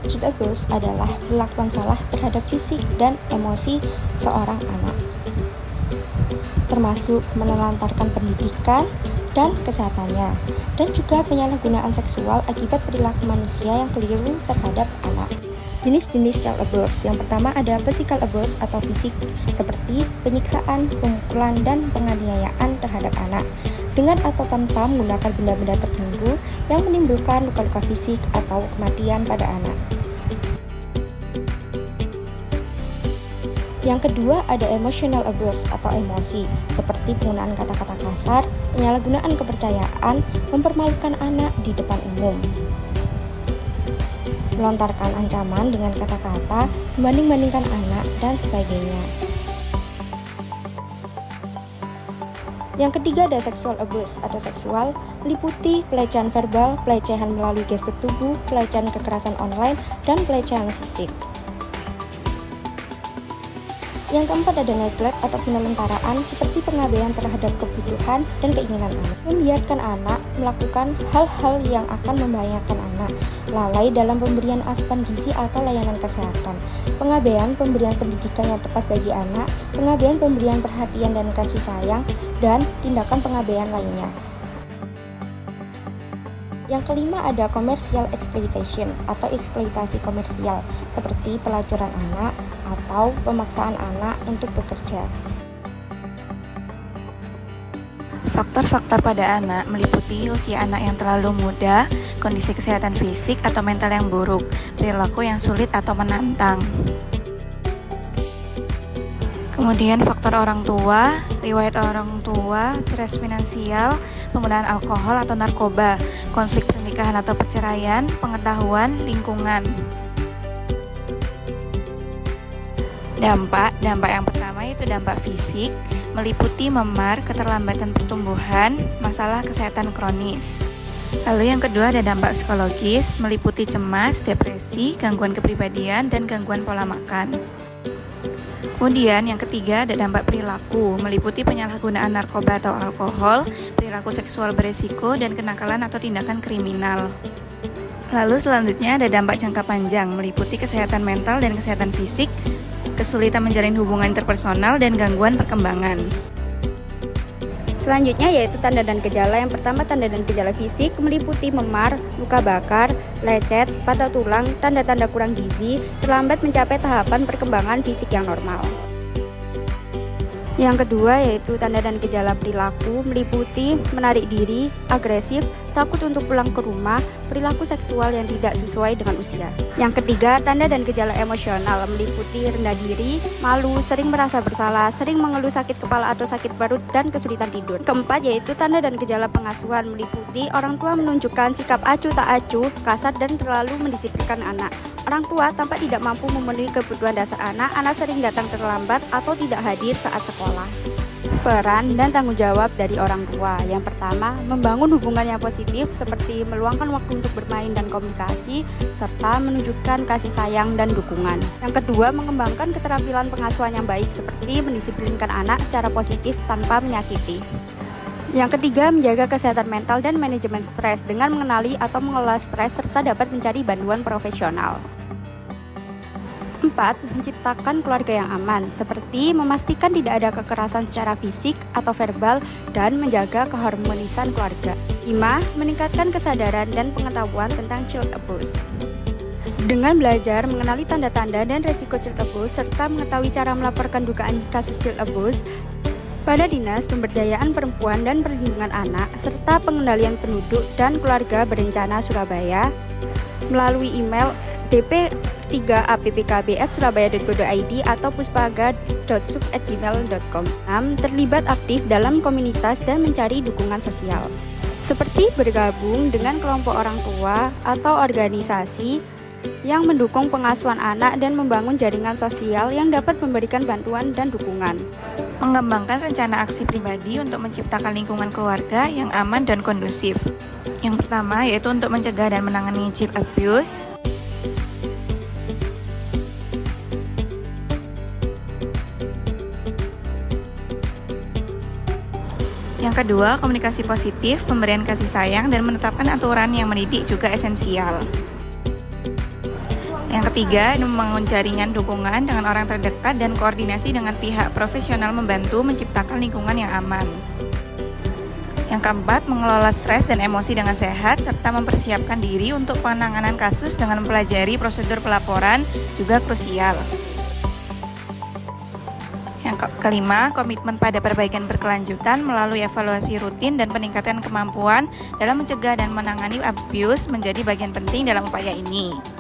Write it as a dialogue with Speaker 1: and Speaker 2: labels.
Speaker 1: Child abuse adalah perlakuan salah terhadap fisik dan emosi seorang anak, termasuk menelantarkan pendidikan dan kesehatannya, dan juga penyalahgunaan seksual akibat perilaku manusia yang keliru terhadap anak. Jenis-jenis child abuse. Yang pertama ada physical abuse atau fisik, seperti penyiksaan, pemukulan, dan penganiayaan terhadap anak, dengan atau tanpa menggunakan benda-benda tertentu yang menimbulkan luka-luka fisik atau kematian pada anak. Yang kedua ada emotional abuse atau emosi, seperti penggunaan kata-kata kasar, penyalahgunaan kepercayaan, mempermalukan anak di depan umum, melontarkan ancaman dengan kata-kata, membanding-bandingkan anak, dan sebagainya. Yang ketiga ada sexual abuse atau seksual, meliputi pelecehan verbal, pelecehan melalui gestur tubuh, pelecehan kekerasan online, dan pelecehan fisik. Yang keempat ada neglect atau penelantaran, seperti pengabaian terhadap kebutuhan dan keinginan anak, membiarkan anak melakukan hal-hal yang akan membahayakan anak, lalai dalam pemberian asupan gizi atau layanan kesehatan, pengabaian pemberian pendidikan yang tepat bagi anak, pengabaian pemberian perhatian dan kasih sayang, dan tindakan pengabaian lainnya. Yang kelima ada commercial exploitation atau eksploitasi komersial, seperti pelacuran anak atau pemaksaan anak untuk bekerja.
Speaker 2: Faktor-faktor pada anak meliputi usia anak yang terlalu muda, kondisi kesehatan fisik atau mental yang buruk, perilaku yang sulit atau menantang. Kemudian faktor orang tua, riwayat orang tua, stres finansial, penggunaan alkohol atau narkoba, konflik pernikahan atau perceraian, pengetahuan, lingkungan. Dampak yang pertama yaitu dampak fisik, meliputi memar, keterlambatan pertumbuhan, masalah kesehatan kronis. Lalu yang kedua ada dampak psikologis, meliputi cemas, depresi, gangguan kepribadian, dan gangguan pola makan. Kemudian yang ketiga ada dampak perilaku, meliputi penyalahgunaan narkoba atau alkohol, perilaku seksual beresiko, dan kenakalan atau tindakan kriminal. Lalu selanjutnya ada dampak jangka panjang, meliputi kesehatan mental dan kesehatan fisik, kesulitan menjalin hubungan interpersonal, dan gangguan perkembangan.
Speaker 1: Selanjutnya yaitu tanda dan gejala. Yang pertama tanda dan gejala fisik meliputi memar, luka bakar, lecet, patah tulang, tanda-tanda kurang gizi, terlambat mencapai tahapan perkembangan fisik yang normal. Yang kedua yaitu tanda dan gejala perilaku meliputi menarik diri, agresif, takut untuk pulang ke rumah, perilaku seksual yang tidak sesuai dengan usia. Yang ketiga, tanda dan gejala emosional meliputi rendah diri, malu, sering merasa bersalah, sering mengeluh sakit kepala atau sakit perut, dan kesulitan tidur. Keempat yaitu tanda dan gejala pengasuhan meliputi orang tua menunjukkan sikap acuh tak acuh, kasar, dan terlalu mendisiplinkan anak. Orang tua tampak tidak mampu memenuhi kebutuhan dasar anak sering datang terlambat atau tidak hadir saat sekolah. Peran dan tanggung jawab dari orang tua. Yang pertama, membangun hubungan yang positif seperti meluangkan waktu untuk bermain dan komunikasi, serta menunjukkan kasih sayang dan dukungan. Yang kedua, mengembangkan keterampilan pengasuhan yang baik seperti mendisiplinkan anak secara positif tanpa menyakiti. Yang ketiga, menjaga kesehatan mental dan manajemen stres dengan mengenali atau mengelola stres serta dapat mencari bantuan profesional. 4. Menciptakan keluarga yang aman, seperti memastikan tidak ada kekerasan secara fisik atau verbal dan menjaga keharmonisan keluarga. 5. Meningkatkan kesadaran dan pengetahuan tentang child abuse. Dengan belajar mengenali tanda-tanda dan resiko child abuse serta mengetahui cara melaporkan dugaan kasus child abuse pada Dinas Pemberdayaan Perempuan dan Perlindungan Anak serta Pengendalian Penduduk dan Keluarga Berencana Surabaya melalui email dp3appkb@surabaya.go.id atau puspaga.sub@gmail.com. 6. Terlibat aktif dalam komunitas dan mencari dukungan sosial, seperti bergabung dengan kelompok orang tua atau organisasi yang mendukung pengasuhan anak dan membangun jaringan sosial yang dapat memberikan bantuan dan dukungan.
Speaker 2: Mengembangkan rencana aksi pribadi untuk menciptakan lingkungan keluarga yang aman dan kondusif. Yang pertama yaitu untuk mencegah dan menangani child abuse. Yang kedua, komunikasi positif, pemberian kasih sayang, dan menetapkan aturan yang mendidik juga esensial. Yang ketiga, membangun jaringan dukungan dengan orang terdekat dan koordinasi dengan pihak profesional membantu menciptakan lingkungan yang aman. Yang keempat, mengelola stres dan emosi dengan sehat serta mempersiapkan diri untuk penanganan kasus dengan mempelajari prosedur pelaporan juga krusial. Yang kelima, komitmen pada perbaikan berkelanjutan melalui evaluasi rutin dan peningkatan kemampuan dalam mencegah dan menangani abuse menjadi bagian penting dalam upaya ini.